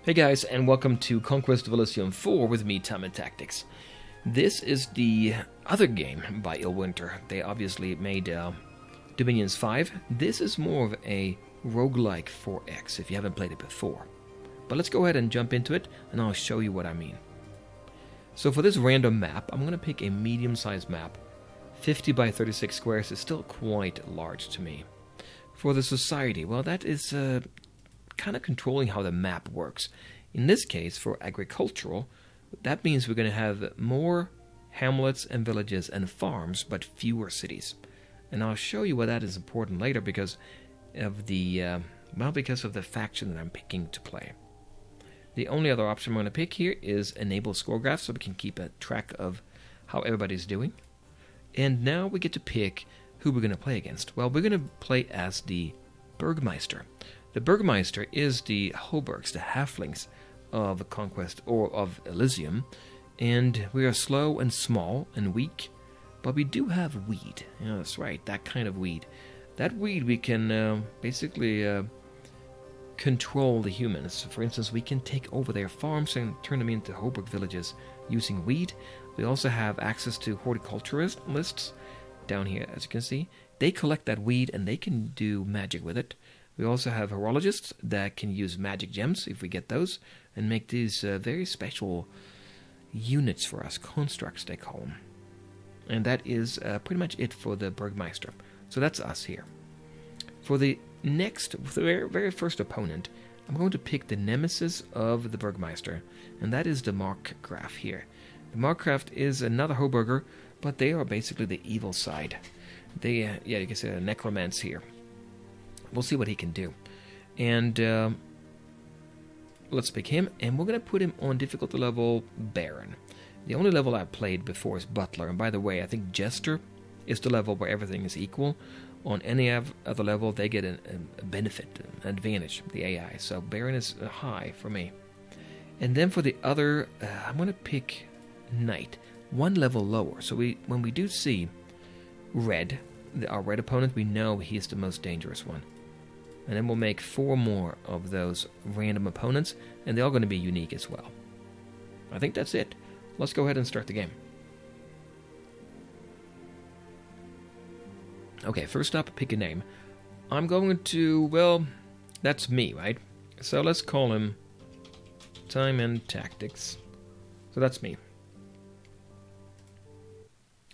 Hey guys, and welcome to Conquest of Elysium 4 with me, Time and Tactics. This is the other game by Illwinter. They obviously made Dominions 5. This is more of a roguelike 4X if you haven't played it before. But let's go ahead and jump into it, and I'll show you what I mean. So for this random map, I'm going to pick a medium-sized map. 50 by 36 squares is still quite large to me. For the society, well, that is kind of controlling how the map works. In this case, for agricultural, that means we're going to have more hamlets and villages and farms, but fewer cities. And I'll show you why that is important later because of the faction that I'm picking to play. The only other option I'm going to pick here is enable score graph so we can keep a track of how everybody's doing. And now we get to pick who we're going to play against. Well, we're going to play as the Burgmeister. The Burgmeister is the Hoburgs, the halflings of Conquest or of Elysium, and we are slow and small and weak, but we do have weed. Yeah, that's right, that kind of weed. That weed we can basically control the humans. For instance, we can take over their farms and turn them into Hoburg villages using weed. We also have access to horticulturists down here, as you can see. They collect that weed and they can do magic with it. We also have horologists that can use magic gems, if we get those, and make these very special units for us, constructs they call them. And that is pretty much it for the Burgmeister. So that's us here. For the very first opponent, I'm going to pick the nemesis of the Burgmeister, and that is the Markgraf here. The Markgraf is another Hoburger, but they are basically the evil side. They, you can say a necromancer here. We'll see what he can do. And let's pick him, and we're going to put him on difficulty level Baron. The only level I've played before is Butler, and by the way, I think Jester is the level where everything is equal. On any other level, they get a benefit, an advantage, the AI. So Baron is high for me. And then for the other, I'm going to pick Knight, one level lower. So when we do see Red, our red opponent, we know he is the most dangerous one. And then we'll make 4 more of those random opponents, and they're all going to be unique as well. I think that's it. Let's go ahead and start the game. Okay, first up, pick a name. I'm going to, well, that's me, right? So let's call him Time and Tactics. So that's me.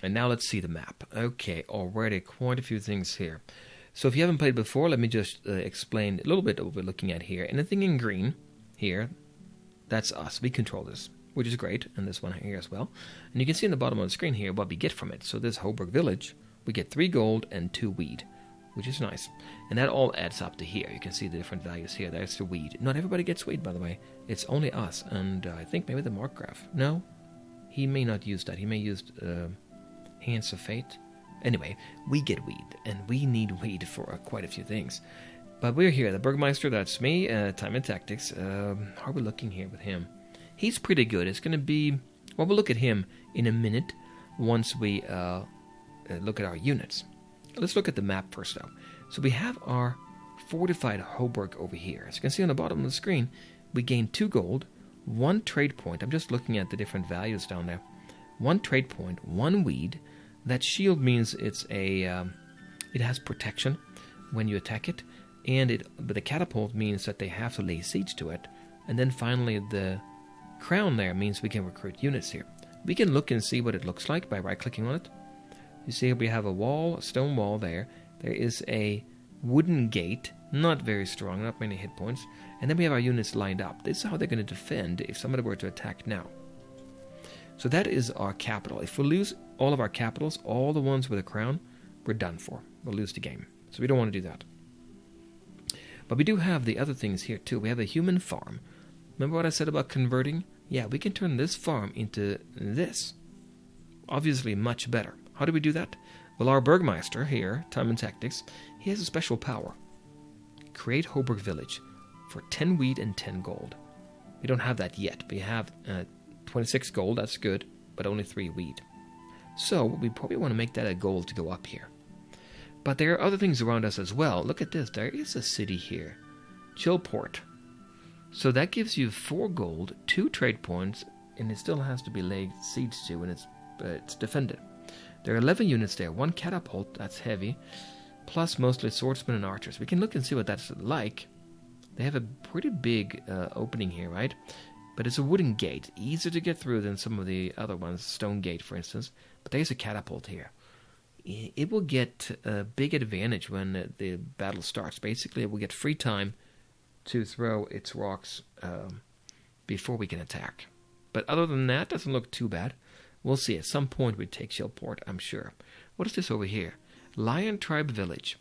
And now let's see the map. Okay, already quite a few things here. So if you haven't played before, let me just explain a little bit of what we're looking at here. Anything in green here, that's us. We control this, which is great, and this one here as well. And you can see in the bottom of the screen here what we get from it. So this Hoburg village, we get 3 gold and 2 weed, which is nice. And that all adds up to here. You can see the different values here. There's the weed. Not everybody gets weed, by the way. It's only us, and I think maybe the Markgraf. No, he may not use that. He may use Hands of Fate. Anyway, we get weed, and we need weed for quite a few things. But we're here. The Burgmeister, that's me. Time and Tactics. How are we looking here with him? He's pretty good. It's going to be... Well, we'll look at him in a minute once we look at our units. Let's look at the map first, though. So we have our fortified Hoburg over here. As you can see on the bottom of the screen, we gain 2 gold, 1 trade point. I'm just looking at the different values down there. 1 trade point, 1 weed. That shield means it's it has protection when you attack it, but the catapult means that they have to lay siege to it. And then finally, the crown there means we can recruit units here. We can look and see what it looks like by right-clicking on it. You see we have a wall, a stone wall there. There is a wooden gate, not very strong, not many hit points. And then we have our units lined up. This is how they're going to defend if somebody were to attack now. So that is our capital. If we lose all of our capitals, all the ones with a crown, we're done for. We'll lose the game. So we don't want to do that. But we do have the other things here too. We have a human farm. Remember what I said about converting? Yeah, we can turn this farm into this. Obviously much better. How do we do that? Well, our Burgmeister here, Time and Tactics, he has a special power. Create Hoburg Village for 10 weed and 10 gold. We don't have that yet. We have 26 gold, that's good, but only 3 weed. So we probably want to make that a goal to go up here. But there are other things around us as well. Look at this. There is a city here. Chillport. So that gives you 4 gold, 2 trade points, and it still has to be laid siege to, and it's defended. There are 11 units there, 1 catapult, that's heavy, plus mostly swordsmen and archers. We can look and see what that's like. They have a pretty big opening here, right? But it's a wooden gate, easier to get through than some of the other ones, stone gate for instance. But there's a catapult here. It will get a big advantage when the battle starts. Basically, it will get free time to throw its rocks before we can attack. But other than that, doesn't look too bad. We'll see. At some point we take Shieldport, I'm sure. What is this over here? Lion Tribe Village.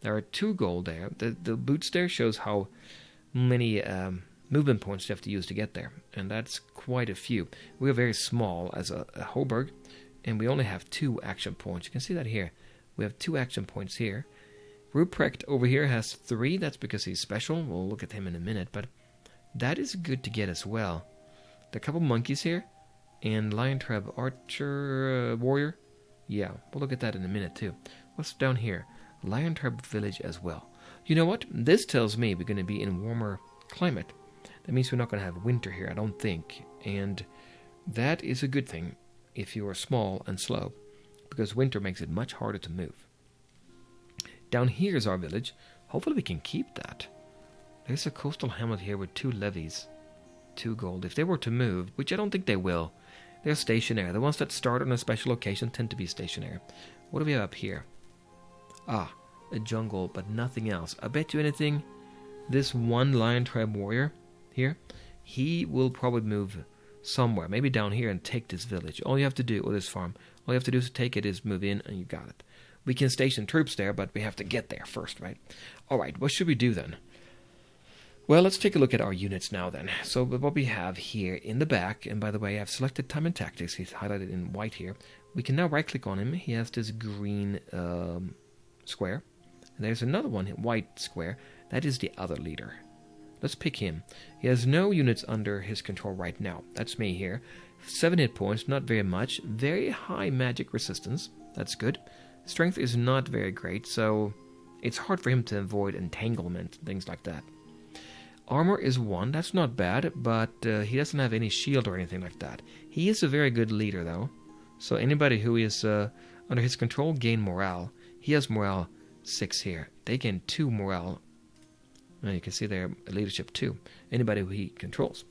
There are 2 gold there. The boots there shows how many movement points you have to use to get there. And that's quite a few. We are very small as a Hoburg, and we only have 2 action points. You can see that here. We have 2 action points here. Ruprecht over here has 3. That's because he's special. We'll look at him in a minute. But that is good to get as well. There are a couple monkeys here. And Lion Tribe Archer Warrior. Yeah, we'll look at that in a minute too. What's down here? Lion Tribe Village as well. You know what? This tells me we're going to be in warmer climate. That means we're not going to have winter here, I don't think. And that is a good thing if you are small and slow, because winter makes it much harder to move. Down here is our village. Hopefully we can keep that. There's a coastal hamlet here with 2 levies. 2 gold. If they were to move, which I don't think they will, they're stationary. The ones that start on a special location tend to be stationary. What do we have up here? Ah, a jungle, but nothing else. I bet you anything, this one Lion Tribe warrior here, he will probably move somewhere, maybe down here, and take this village. All you have to do, or this farm, all you have to do is take it, is move in, and you got it. We can station troops there, but we have to get there first, right? All right, what should we do then? Well, let's take a look at our units now then. So what we have here in the back, and by the way, I've selected Time and Tactics. He's highlighted in white here. We can now right-click on him. He has this green square. And there's another one, white square. That is the other leader. Let's pick him. He has no units under his control right now. That's me here. 7 hit points, not very much. Very high magic resistance. That's good. Strength is not very great, so it's hard for him to avoid entanglement, things like that. Armor is 1, that's not bad, but he doesn't have any shield or anything like that. He is a very good leader, though. So anybody who is under his control gain morale. He has morale 6 here. They gain 2 morale. Now you can see there leadership 2. Anybody who he controls.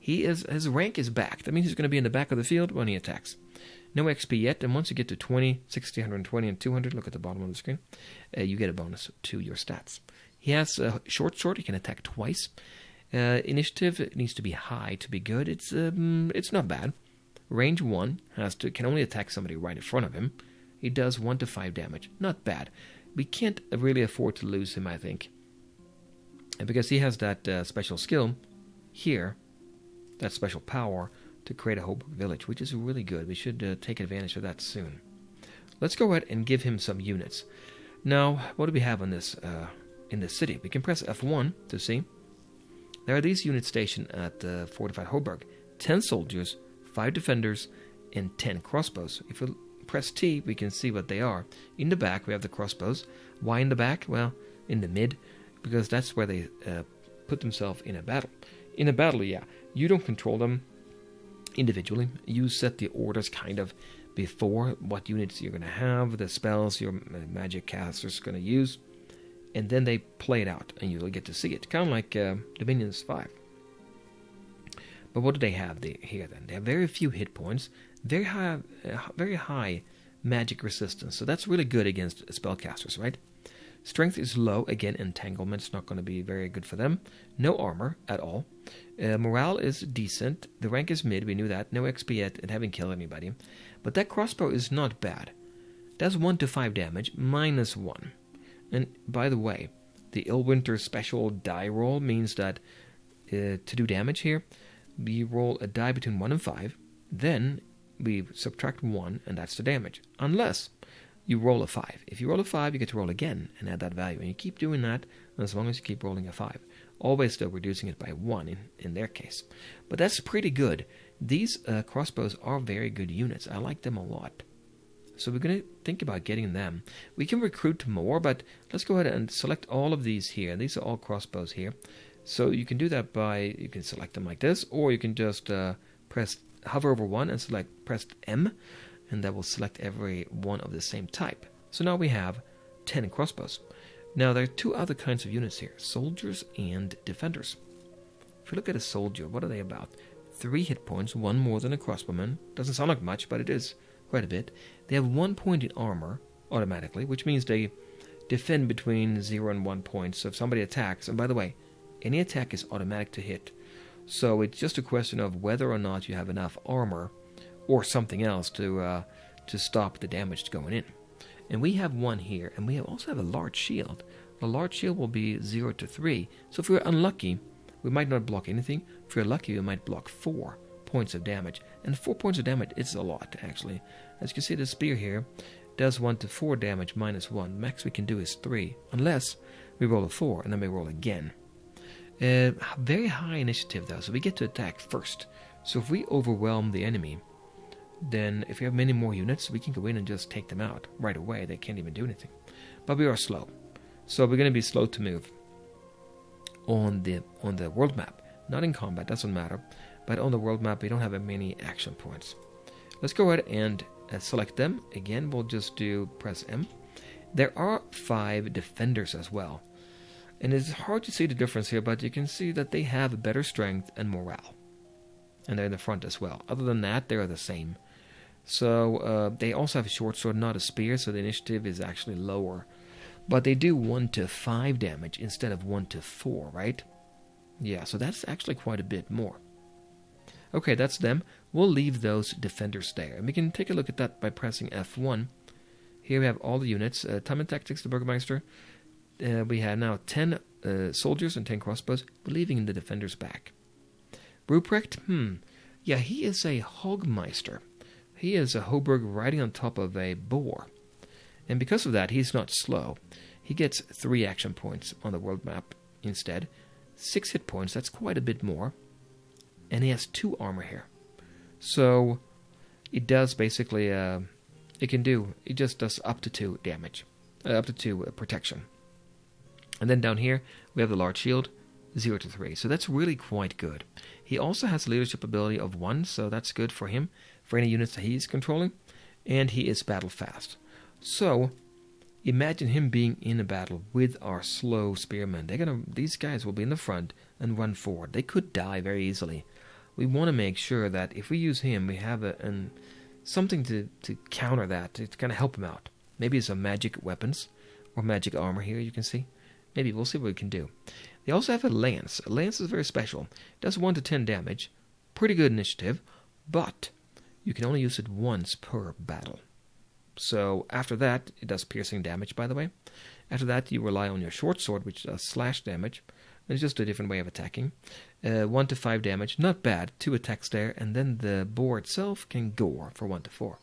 His rank is back. That means he's going to be in the back of the field when he attacks. No XP yet, and once you get to 20, 60, 120, and 200, look at the bottom of the screen, you get a bonus to your stats. He has a short sword. He can attack twice. Initiative needs to be high to be good. It's not bad. Range 1 can only attack somebody right in front of him. He does 1 to 5 damage. Not bad. We can't really afford to lose him, I think, because he has that special skill here, that special power to create a Hoburg village, which is really good. We should take advantage of that soon. Let's go ahead and give him some units. Now, what do we have on this? In the city, we can press F1 to see. There are these units stationed at the fortified Hoburg. 10 soldiers, 5 defenders, and 10 crossbows. If we press T, we can see what they are. In the back, we have the crossbows. Why in the back? Well, in the mid, because that's where they put themselves in a battle. In a battle, yeah, you don't control them individually. You set the orders kind of before what units you're going to have, the spells your magic caster's going to use. And then they play it out, and you'll get to see it. Kind of like Dominions 5. But what do they have here then? They have very few hit points, very high magic resistance. So that's really good against spellcasters, right? Strength is low. Again, entanglement's not going to be very good for them. No armor at all. Morale is decent. The rank is mid. We knew that. No XP yet and haven't killed anybody. But that crossbow is not bad. Does 1 to 5 damage, minus 1. And by the way, the Illwinter special die roll means that to do damage here, we roll a die between 1 and 5, then we subtract 1, and that's the damage. Unless you roll a 5. If you roll a 5, you get to roll again and add that value. And you keep doing that as long as you keep rolling a 5. Always still reducing it by 1 in their case. But that's pretty good. These crossbows are very good units. I like them a lot. So we're going to think about getting them. We can recruit more, but let's go ahead and select all of these here. These are all crossbows here. So you can do that by, you can select them like this, or you can just hover over one and press M, and that will select every one of the same type. So now we have 10 crossbows. Now there are two other kinds of units here, soldiers and defenders. If you look at a soldier, what are they about? 3 hit points, 1 more than a crossbowman. Doesn't sound like much, but it is quite a bit. They have 1 point in armor automatically, which means they defend between 0 and 1 point. So if somebody attacks, and by the way, any attack is automatic to hit. So it's just a question of whether or not you have enough armor or something else to stop the damage going in. And we have 1 here, and we also have a large shield. The large shield will be 0 to 3. So if we're unlucky, we might not block anything. If we're lucky, we might block 4 points of damage. And 4 points of damage is a lot, actually. As you can see, the spear here does 1 to 4 damage minus 1. Max we can do is 3, unless we roll a 4, and then we roll again. Very high initiative, though, so we get to attack first. So if we overwhelm the enemy, then if we have many more units, we can go in and just take them out right away. They can't even do anything. But we are slow. So we're going to be slow to move on the world map. Not in combat, doesn't matter. But on the world map, we don't have many action points. Let's go ahead and select them. Again, we'll just press M. There are 5 defenders as well. And it's hard to see the difference here, but you can see that they have better strength and morale. And they're in the front as well. Other than that, they're the same. So they also have a short sword, not a spear, so the initiative is actually lower. But they do 1 to 5 damage instead of 1 to 4, right? Yeah, so that's actually quite a bit more. Okay, that's them. We'll leave those defenders there. And we can take a look at that by pressing F1. Here we have all the units. Time and Tactics, the Burgmeister. We have now 10 soldiers and 10 crossbows. We're leaving the defenders back. Ruprecht, yeah, he is a Hogmeister. He is a Hoburg riding on top of a boar. And because of that, he's not slow. He gets 3 action points on the world map instead. 6 hit points, that's quite a bit more. And he has 2 armor here. So it does basically, it just does up to 2 damage. Up to 2 protection. And then down here, we have the large shield, 0 to 3. So that's really quite good. He also has a leadership ability of 1, so that's good for him, for any units that he's controlling. And he is battle fast. So imagine him being in a battle with our slow spearmen. These guys will be in the front and run forward. They could die very easily. We want to make sure that if we use him, we have something to counter that, to kind of help him out. Maybe some magic weapons or magic armor here, you can see. Maybe we'll see what we can do. They also have a lance. A lance is very special. It does 1 to 10 damage. Pretty good initiative. But you can only use it once per battle. So after that, it does piercing damage, by the way. After that, you rely on your short sword, which does slash damage. It's just a different way of attacking. 1 to 5 damage. Not bad. 2 attacks there. And then the boar itself can gore for 1 to 4.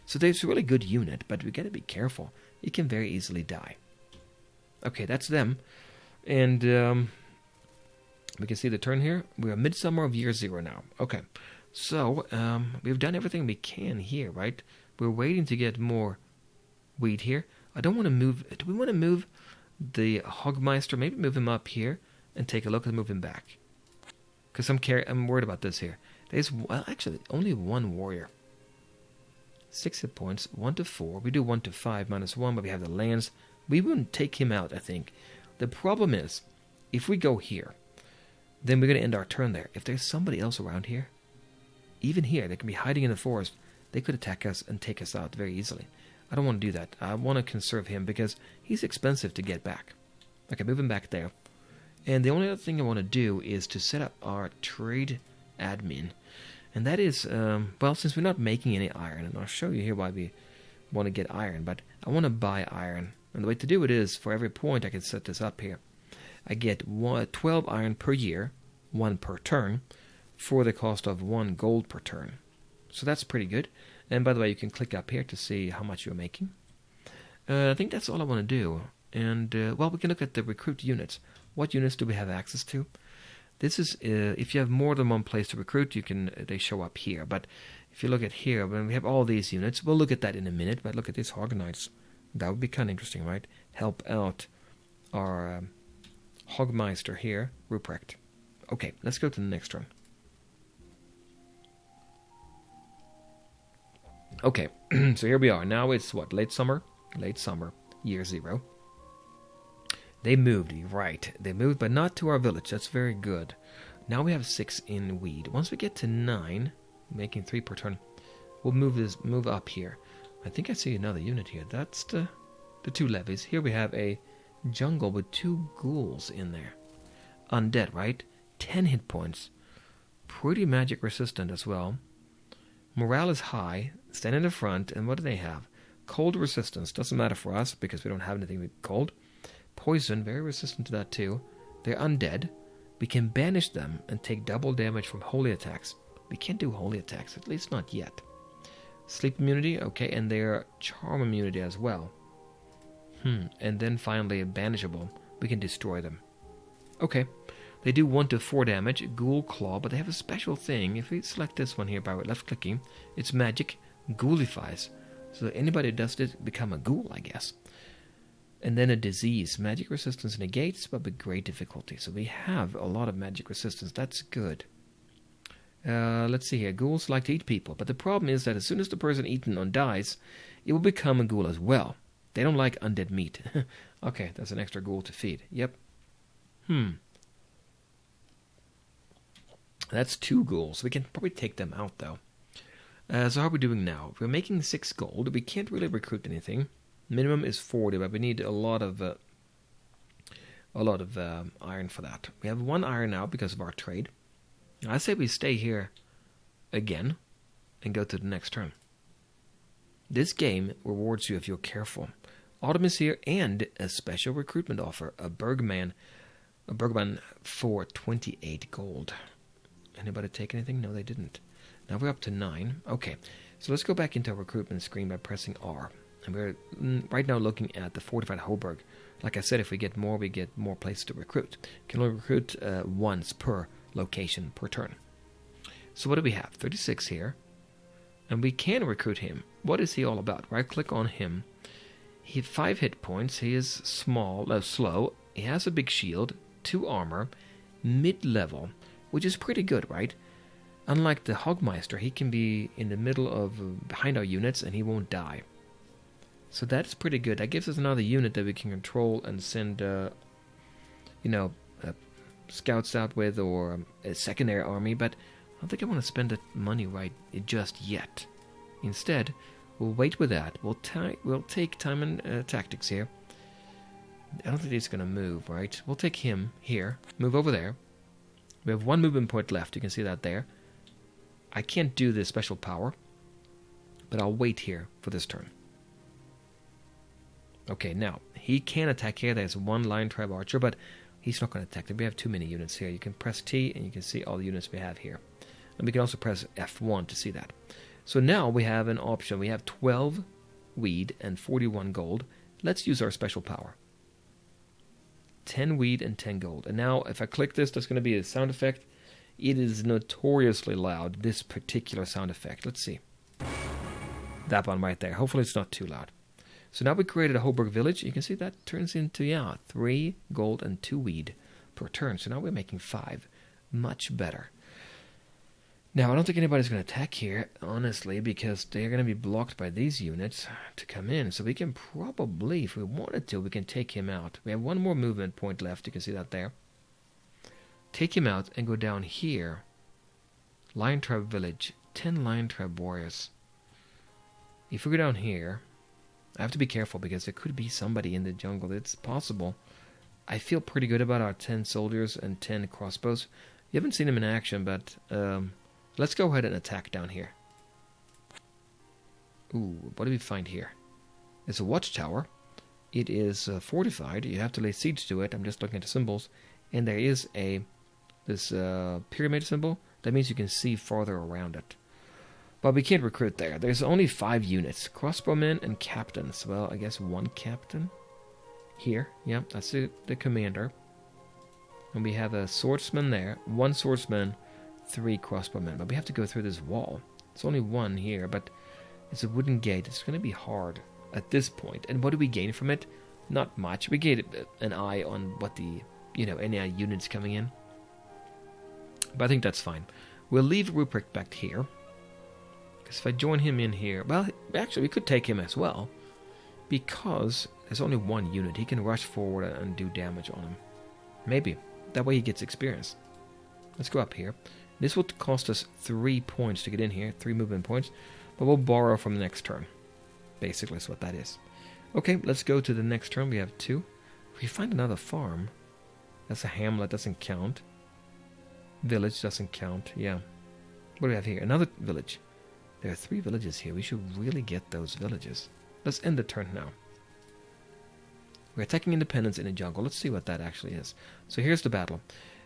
So it's a really good unit, but we got to be careful. It can very easily die. Okay, that's them. And we can see the turn here. We're midsummer of year 0 now. Okay, so we've done everything we can here, right? We're waiting to get more wheat here. I don't want to move. Do we want to move the Hogmeister? Maybe move him up here and take a look and move him back. Because I'm worried about this here. There's, well, actually, only 1 warrior. 6 hit points, 1 to 4. We do 1 to 5 minus 1, but we have the lance. We wouldn't take him out, I think. The problem is, if we go here, then we're going to end our turn there. If there's somebody else around here, even here, they can be hiding in the forest, they could attack us and take us out very easily. I don't want to do that. I want to conserve him because he's expensive to get back. Okay, move him back there. And the only other thing I want to do is to set up our trade admin. And that is, well, since we're not making any iron, and I'll show you here why we want to get iron, but I want to buy iron. And the way to do it is, for every point, I can set this up here. I get 12 iron per year, 1 per turn, for the cost of 1 gold per turn. So that's pretty good. And by the way, you can click up here to see how much you're making. I think that's all I want to do. And, well, we can look at the recruit units. What units do we have access to? This is, if you have more than 1 place to recruit, they show up here. But if you look at here, when we have all these units, we'll look at that in a minute, but look at these Hog Knights. That would be kind of interesting, right? Help out our Hogmeister here, Ruprecht. Okay, let's go to the next turn. Okay, so here we are. Now it's what? Late summer? Late summer, year 0. They moved, right. They moved, but not to our village. That's very good. Now we have 6 in weed. Once we get to 9, making 3 per turn, we'll move up here. I think I see another unit here. That's the 2 levies. Here we have a jungle with 2 ghouls in there. Undead, right? 10 hit points. Pretty magic resistant as well. Morale is high. Stand in the front. And what do they have? Cold resistance. Doesn't matter for us because we don't have anything with cold. Poison. Very resistant to that too. They're undead. We can banish them and take double damage from holy attacks. We can't do holy attacks. At least not yet. Sleep immunity. Okay. And they're charm immunity as well. And then finally banishable. We can destroy them. Okay. They do 1 to 4 damage, Ghoul Claw, but they have a special thing. If we select this one here by left-clicking, it's magic, Ghoulifies. So anybody who does this become a ghoul, I guess. And then a disease. Magic resistance negates, but with great difficulty. So we have a lot of magic resistance. That's good. Let's see here. Ghouls like to eat people, but the problem is that as soon as the person eaten on dies, it will become a ghoul as well. They don't like undead meat. Okay, that's an extra ghoul to feed. Yep. That's 2 ghouls. We can probably take them out, though. So how are we doing now? We're making 6 gold. We can't really recruit anything. Minimum is 40, but we need a lot of iron for that. We have 1 iron now because of our trade. I say we stay here again and go to the next turn. This game rewards you if you're careful. Autumn is here and a special recruitment offer. A Burgman for 28 gold. Anybody take anything? No, they didn't. Now we're up to 9. Okay, so let's go back into our recruitment screen by pressing R. And we're right now looking at the fortified Hoburg. Like I said, if we get more places to recruit. Can only recruit once per location per turn. So what do we have? 36 here. And we can recruit him. What is he all about? Right click on him. He has 5 hit points. He is slow. He has a big shield, 2 armor, mid-level, which is pretty good, right? Unlike the Hogmeister, he can be in the middle of behind our units and he won't die. So that's pretty good. That gives us another unit that we can control and send, scouts out with, or a secondary army. But I don't think I want to spend that money just yet. Instead, we'll wait with that. We'll take time and tactics here. I don't think he's going to move, right? We'll take him here. Move over there. We have 1 movement point left. You can see that there. I can't do this special power, but I'll wait here for this turn. Okay, now, he can attack here. There's 1 Lion Tribe Archer, but he's not going to attack them. We have too many units here. You can press T, and you can see all the units we have here. And we can also press F1 to see that. So now we have an option. We have 12 weed and 41 gold. Let's use our special power. 10 weed and 10 gold. And now, if I click this, there's going to be a sound effect. It is notoriously loud, this particular sound effect. Let's see. That one right there. Hopefully it's not too loud. So now we created a Hoburg village. You can see that turns into, 3 gold and 2 weed per turn. So now we're making 5. Much better. Now, I don't think anybody's going to attack here, honestly, because they're going to be blocked by these units to come in. So we can probably, if we wanted to, we can take him out. We have 1 more movement point left. You can see that there. Take him out and go down here. Lion Tribe Village. 10 Lion Tribe Warriors. If we go down here, I have to be careful because there could be somebody in the jungle. It's possible. I feel pretty good about our 10 soldiers and 10 crossbows. You haven't seen them in action, but let's go ahead and attack down here. Ooh, what do we find here? It's a watchtower. It is fortified. You have to lay siege to it. I'm just looking at the symbols. And there is this pyramid symbol. That means you can see farther around it. But we can't recruit there. There's only 5 units. Crossbowmen and captains. Well, I guess 1 captain. Here. Yeah, that's the commander. And we have a swordsman there. 1 swordsman, 3 crossbowmen. But we have to go through this wall. It's only 1 here, but it's a wooden gate. It's going to be hard at this point. And what do we gain from it? Not much. We gain an eye on what the any units coming in. But I think that's fine. We'll leave Ruprecht back here. Because if I join him in here... Well, actually, we could take him as well. Because there's only one unit. He can rush forward and do damage on him. Maybe. That way he gets experience. Let's go up here. This will cost us 3 points to get in here. 3 movement points. But we'll borrow from the next turn. Basically is what that is. Okay, let's go to the next turn. We have 2. If we find another farm... That's a hamlet. Doesn't count. Village doesn't count. Yeah. What do we have here? Another village. There are 3 villages here. We should really get those villages. Let's end the turn now. We're attacking independence in a jungle. Let's see what that actually is. So here's the battle.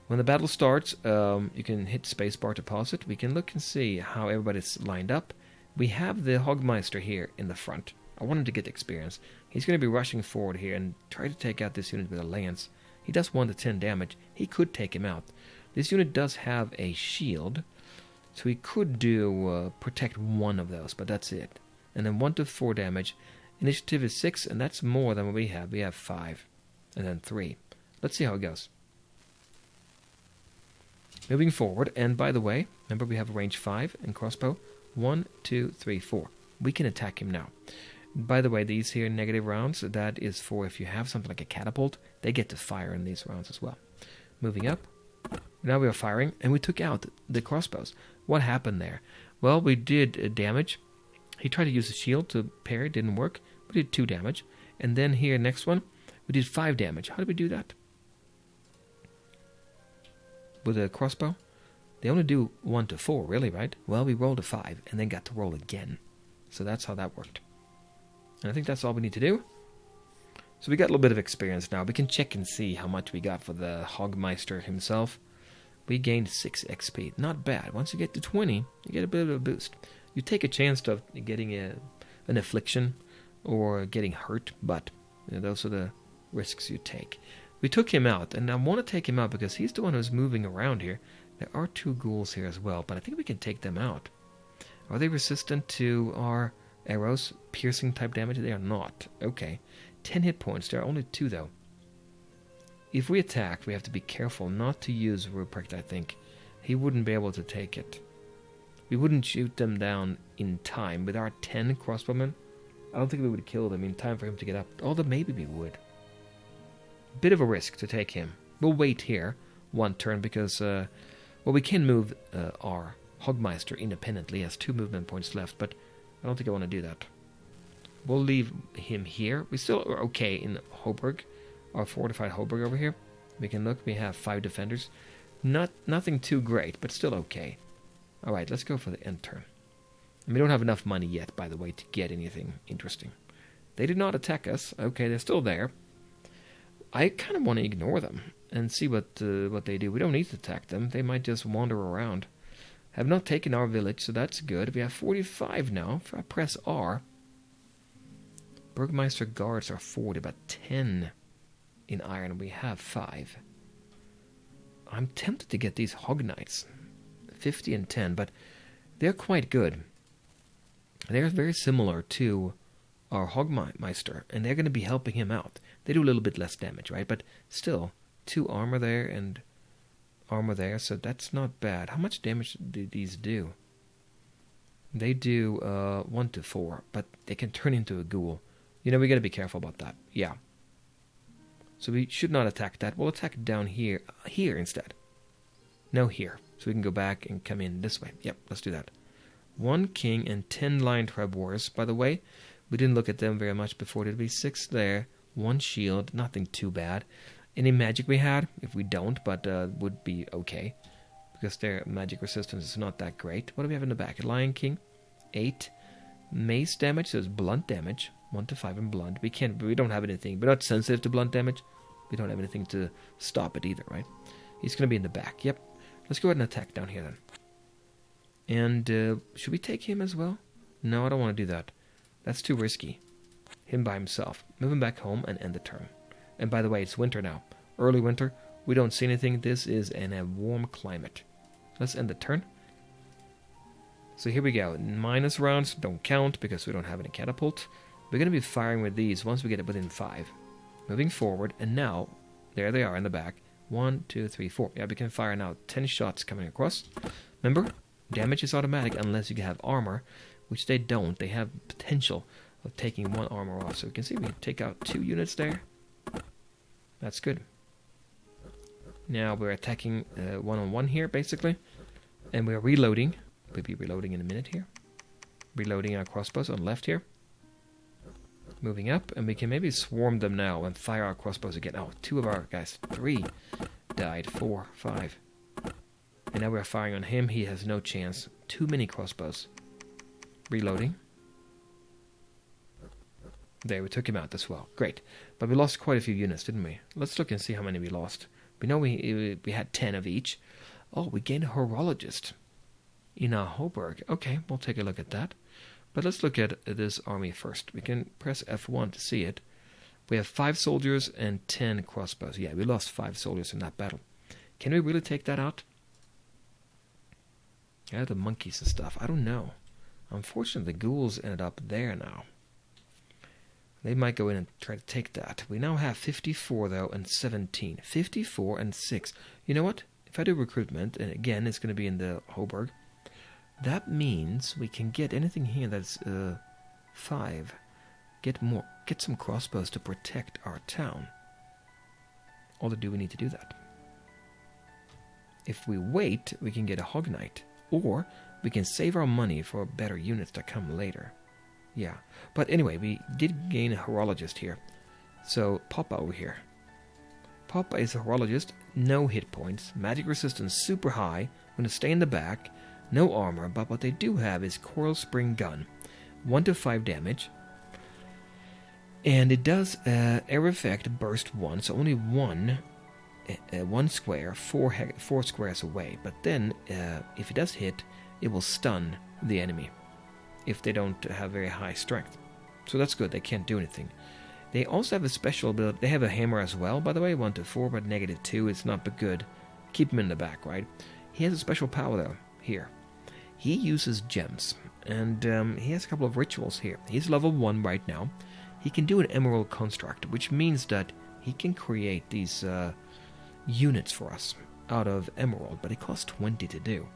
When the battle starts, you can hit spacebar to pause it. We can look and see how everybody's lined up. We have the Burgmeister here in the front. I want him to get experience. He's going to be rushing forward here and try to take out this unit with a lance. He does 1 to 10 damage. He could take him out. This unit does have a shield, so he could do protect 1 of those, but that's it. And then 1 to 4 damage. Initiative is 6, and that's more than what we have. We have 5, and then 3. Let's see how it goes. Moving forward, and by the way, remember we have range 5 and crossbow. 1, 2, 3, 4. We can attack him now. By the way, these here negative rounds, that is for if you have something like a catapult, they get to fire in these rounds as well. Moving up. Now we are firing, and we took out the crossbows. What happened there? Well, we did damage. He tried to use a shield to parry. Didn't work. We did 2 damage. And then here, next one, we did 5 damage. How did we do that? With a crossbow? They only do 1 to 4, really, right? Well, we rolled a 5, and then got to roll again. So that's how that worked. And I think that's all we need to do. So we got a little bit of experience now. We can check and see how much we got for the Burgmeister himself. We gained 6 XP. Not bad. Once you get to 20, you get a bit of a boost. You take a chance of getting an affliction or getting hurt, but those are the risks you take. We took him out, and I want to take him out because he's the one who's moving around here. There are 2 ghouls here as well, but I think we can take them out. Are they resistant to our arrows? Piercing type damage? They are not. Okay. 10 hit points. There are only 2 though. If we attack, we have to be careful not to use Ruprecht, I think. He wouldn't be able to take it. We wouldn't shoot them down in time. With our 10 crossbowmen, I don't think we would kill them in time for him to get up. Although maybe we would. Bit of a risk to take him. We'll wait here 1 turn because, we can move our Burgmeister independently. He has 2 movement points left, but I don't think I want to do that. We'll leave him here. We still are okay in Hoburg, our fortified Hoburg over here. We can look. We have 5 defenders. Nothing too great, but still okay. All right, let's go for the end turn. And we don't have enough money yet, by the way, to get anything interesting. They did not attack us. Okay, they're still there. I kind of want to ignore them and see what they do. We don't need to attack them. They might just wander around. Have not taken our village, so that's good. We have 45 now. If I press R, Burgmeister guards are 40, but 10 in iron. We have 5. I'm tempted to get these Hog Knights, 50 and 10, but they're quite good. They're very similar to our Burgmeister, and they're going to be helping him out. They do a little bit less damage, right? But still, 2 armor there and armor there, so that's not bad. How much damage do these do? They do 1 to 4, but they can turn into a ghoul. We got to be careful about that. Yeah. So we should not attack that. We'll attack down here instead. No, here. So we can go back and come in this way. Yep, let's do that. 1 king and 10 lion tribe warriors. By the way, we didn't look at them very much before. There'd be 6 there. 1 shield. Nothing too bad. Any magic we had? If we don't, but would be okay. Because their magic resistance is not that great. What do we have in the back? Lion King. 8. Mace damage. So it's blunt damage. 1 to 5 in blunt. We don't have anything. We're not sensitive to blunt damage. We don't have anything to stop it either, right? He's going to be in the back. Yep. Let's go ahead and attack down here then. And should we take him as well? No, I don't want to do that. That's too risky. Him by himself. Move him back home and end the turn. And by the way, it's winter now. Early winter. We don't see anything. This is in a warm climate. Let's end the turn. So here we go. Minus rounds don't count because we don't have any catapult. We're going to be firing with these once we get it within 5. Moving forward, and now, there they are in the back. 1, 2, 3, 4. Yeah, we can fire now 10 shots coming across. Remember, damage is automatic unless you have armor, which they don't. They have potential of taking 1 armor off. So we can see we can take out 2 units there. That's good. Now we're attacking one-on-one here, basically. And we're reloading. We'll be reloading in a minute here. Reloading our crossbows on the left here. Moving up, and we can maybe swarm them now and fire our crossbows again. Oh, 2 of our guys, 3 died, 4, 5. And now we're firing on him. He has no chance. Too many crossbows. Reloading. There, we took him out as well. Great. But we lost quite a few units, didn't we? Let's look and see how many we lost. We know we had 10 of each. Oh, we gained a horologist in our Hoburg. Okay, we'll take a look at that. But let's look at this army first. We can press F1 to see it. We have 5 soldiers and 10 crossbows. Yeah, we lost 5 soldiers in that battle. Can we really take that out? Yeah, the monkeys and stuff. I don't know. Unfortunately, the ghouls ended up there now. They might go in and try to take that. We now have 54, though, and 17. 54 and 6. You know what? If I do recruitment, and again, it's going to be in the Hoburg, that means we can get anything here that's 5. Get more. Get some crossbows to protect our town. Although, do we need to do that? If we wait, we can get a Hog Knight. Or we can save our money for better units that come later. Yeah. But anyway, we did gain a horologist here. So, Papa over here. Papa is a horologist, no hit points, magic resistance super high, going to stay in the back, no armor, but what they do have is Coral Spring Gun. 1 to 5 damage. And it does air effect burst 1, so only 1 square, 4 squares away. But then, if it does hit, it will stun the enemy if they don't have very high strength. So that's good, they can't do anything. They also have a special ability. They have a hammer as well, by the way, 1 to 4, but -2. It's not but good. Keep him in the back, right? He has a special power, though, here. He uses gems, and he has a couple of rituals here. He's level 1 right now. He can do an emerald construct, which means that he can create these units for us out of emerald, but it costs 20 to do.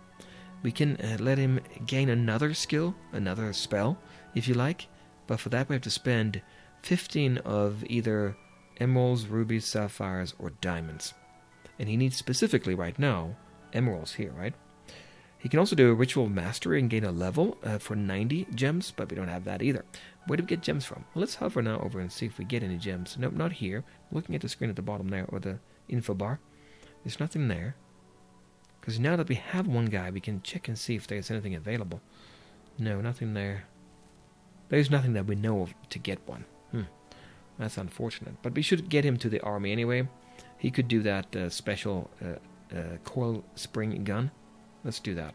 We can let him gain another skill, another spell, if you like, but for that we have to spend 15 of either emeralds, rubies, sapphires, or diamonds. And he needs specifically right now emeralds here, right? He can also do a ritual mastery and gain a level for 90 gems, but we don't have that either. Where do we get gems from? Well, let's hover now over and see if we get any gems. Nope, not here. Looking at the screen at the bottom there, or the info bar. There's nothing there. Because now that we have one guy, we can check and see if there's anything available. No, nothing there. There's nothing that we know of to get one. That's unfortunate. But we should get him to the army anyway. He could do that special coil spring gun. Let's do that.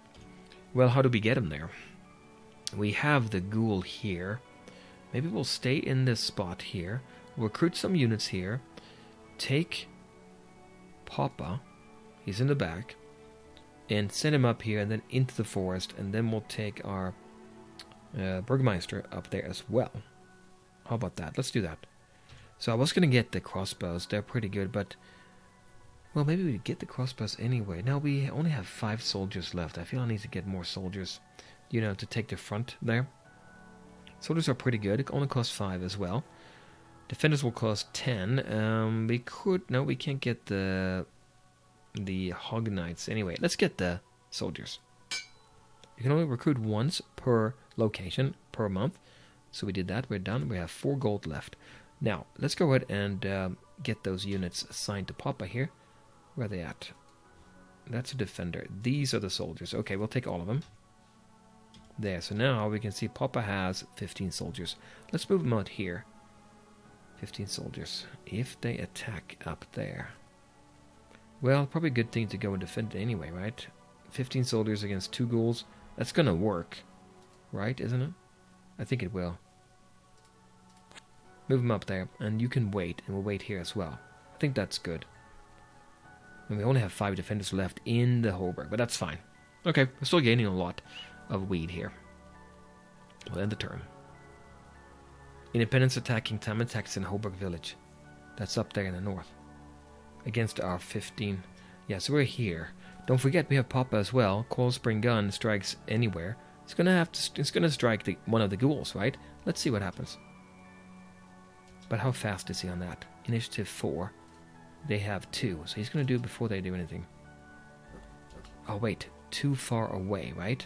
Well, how do we get him there? We have the ghoul here. Maybe we'll stay in this spot here. Recruit some units here. Take Papa. He's in the back. And send him up here and then into the forest. And then we'll take our Burgmeister up there as well. How about that? Let's do that. So I was going to get the crossbows. They're pretty good, but... Well, maybe we get the crossbows anyway. Now we only have 5 soldiers left. I feel I need to get more soldiers, you know, to take the front there. Soldiers are pretty good. It only costs 5 as well. Defenders will cost 10. We could... No, we can't get the Hog Knights anyway. Let's get the soldiers. You can only recruit once per location per month. So we did that. We're done. We have 4 gold left. Now, let's go ahead and get those units assigned to Papa here. Where are they at? That's a defender. These are the soldiers. Okay, we'll take all of them. There, so now we can see Papa has 15 soldiers. Let's move them out here. 15 soldiers. If they attack up there... Well, probably a good thing to go and defend it anyway, right? 15 soldiers against 2 ghouls. That's gonna work. Right, isn't it? I think it will. Move them up there, and you can wait, and we'll wait here as well. I think that's good. And we only have 5 defenders left in the Hoburg, but that's fine. Okay, we're still gaining a lot of weed here. We'll end the turn. Independence attacking time attacks in Hoburg village. That's up there in the north. against our 15. Yeah, so we're here. Don't forget we have Papa as well. Cold Spring Gun strikes anywhere. It's gonna strike one of the ghouls, right? Let's see what happens. But how fast is he on that? Initiative 4. They have 2, so he's gonna do it before they do anything. Oh wait, too far away, right?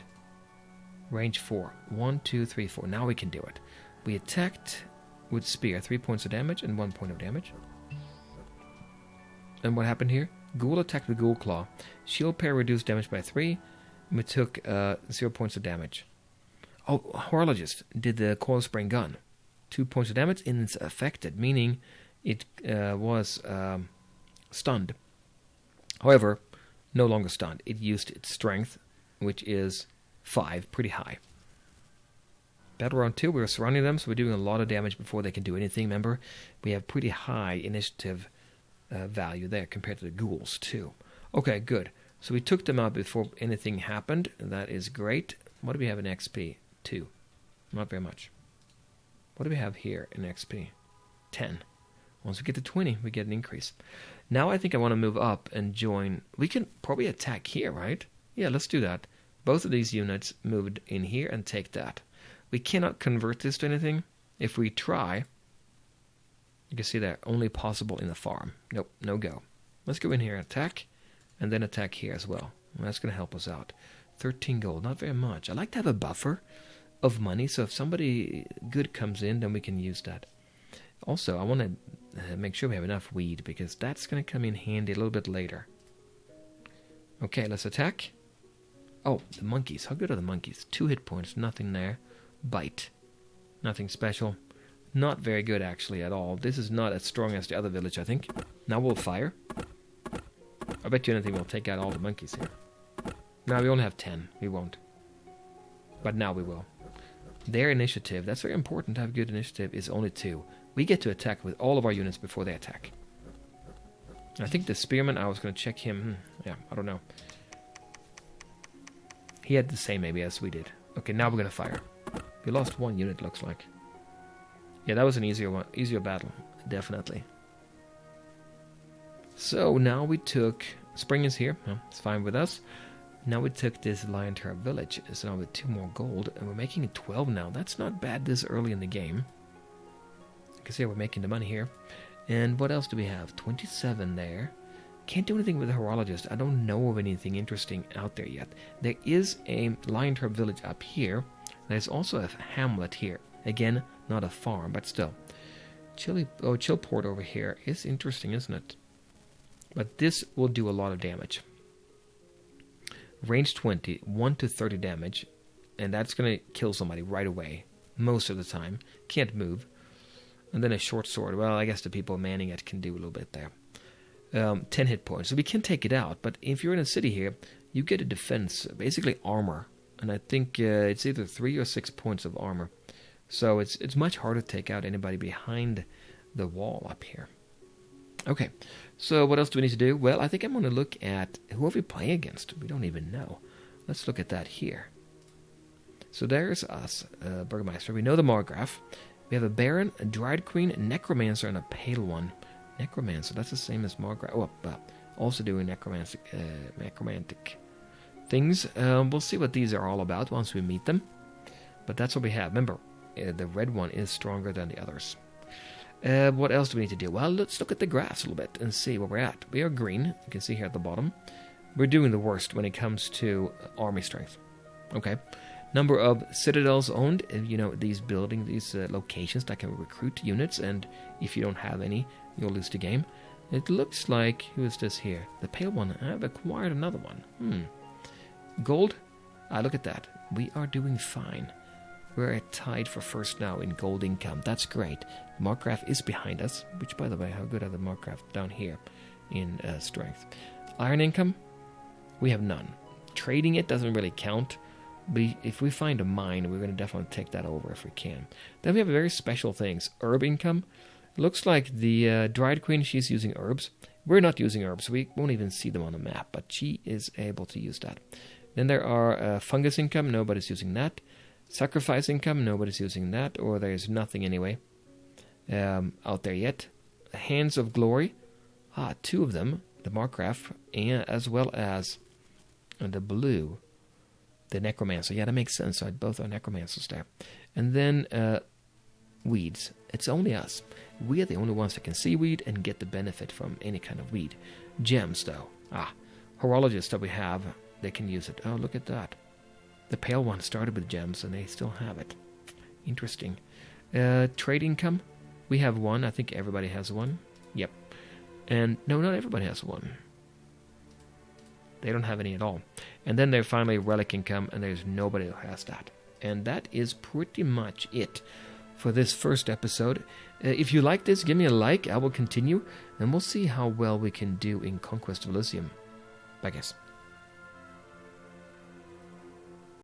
Range 4. 1, 2, 3, 4. Now we can do it. We attacked with spear, 3 points of damage and 1 point of damage. And what happened here? Ghoul attacked with Ghoul Claw. Shield pair reduced damage by 3. And we took 0 points of damage. Oh, Horologist did the Coil Spring Gun. 2 points of damage and it's affected, meaning it was stunned. However, no longer stunned. It used its strength, which is 5, pretty high. Battle round 2, we're surrounding them, so we're doing a lot of damage before they can do anything. Remember, we have pretty high initiative value there compared to the ghouls too. Okay, good. So we took them out before anything happened. That is great. What do we have in XP? 2. Not very much. What do we have here in XP? 10. Once we get to 20, we get an increase. Now I think I want to move up and join. We can probably attack here, right? Yeah, let's do that. Both of these units moved in here and take that. We cannot convert this to anything. If we try, you can see that only possible in the farm. Nope, no go. Let's go in here and attack, and then attack here as well. That's going to help us out. 13 gold, not very much. I like to have a buffer of money, so if somebody good comes in, then we can use that. Also, I want to make sure we have enough weed, because that's going to come in handy a little bit later. Okay, let's attack. Oh, the monkeys. How good are the monkeys? 2 hit points, nothing there. Bite. Nothing special. Not very good, actually, at all. This is not as strong as the other village, I think. Now we'll fire. I bet you anything we'll take out all the monkeys here. No, we only have 10. We won't. But now we will. Their initiative, that's very important to have good initiative, is only 2. We get to attack with all of our units before they attack. I think the spearman, I was going to check him. Yeah, I don't know. He had the same maybe as we did. Okay, now we're going to fire. We lost 1 unit, looks like. Yeah, that was an easier battle, definitely. So now we took... Spring is here. Well, it's fine with us. Now we took this Illwinter village. So now with 2 more gold, and we're making it 12 now. That's not bad this early in the game. You can see we're making the money here. And what else do we have? 27 there. Can't do anything with the horologist. I don't know of anything interesting out there yet. There is a Illwinter village up here. There's also a hamlet here. Again, not a farm, but still. Chillport over here is interesting, isn't it? But this will do a lot of damage. Range 20, 1 to 30 damage. And that's going to kill somebody right away. Most of the time. Can't move. And then a short sword. Well, I guess the people manning it can do a little bit there. 10 hit points. So we can take it out. But if you're in a city here, you get a defense. Basically armor. And I think it's either 3 or 6 points of armor. So it's much harder to take out anybody behind the wall up here. Okay, so what else do we need to do? Well, I think I'm going to look at who are we playing against. We don't even know. Let's look at that here. So there's us, Burgmeister. We know the Markgraf. We have a Baron, a Dryad Queen, a Necromancer, and a Pale One. Necromancer, that's the same as Markgraf. Oh, also doing necromantic things. We'll see what these are all about once we meet them. But that's what we have. Remember, the red one is stronger than the others. What else do we need to do? Well, let's look at the graphs a little bit and see where we're at. We are green. You can see here at the bottom. We're doing the worst when it comes to army strength. Okay. Number of citadels owned. These buildings, these locations that can recruit units. And if you don't have any, you'll lose the game. It looks like, who is this here? The Pale One. I've acquired another one. Gold. Look at that. We are doing fine. We're tied for first now in gold income. That's great. Markgraf is behind us, which, by the way, how good are the Markgraf down here in strength? Iron income, we have none. Trading it doesn't really count. But if we find a mine, we're going to definitely take that over if we can. Then we have very special things. Herb income. Looks like the Dryad Queen, she's using herbs. We're not using herbs. We won't even see them on the map, but she is able to use that. Then there are fungus income. Nobody's using that. Sacrifice income, nobody's using that, or there's nothing anyway out there yet. Hands of Glory, 2 of them, the Markgraf, and as well as the blue, the Necromancer. Yeah, that makes sense. So both are Necromancers there. And then weeds. It's only us. We are the only ones that can see weed and get the benefit from any kind of weed. Gems, though. Horologists that we have, they can use it. Oh, look at that. The pale one started with gems, and they still have it. Interesting. Trade income. We have 1. I think everybody has 1. Yep. And no, not everybody has 1. They don't have any at all. And then there's finally relic income, and there's nobody who has that. And that is pretty much it for this first episode. If you like this, give me a like. I will continue, and we'll see how well we can do in Conquest of Elysium. Bye, guys.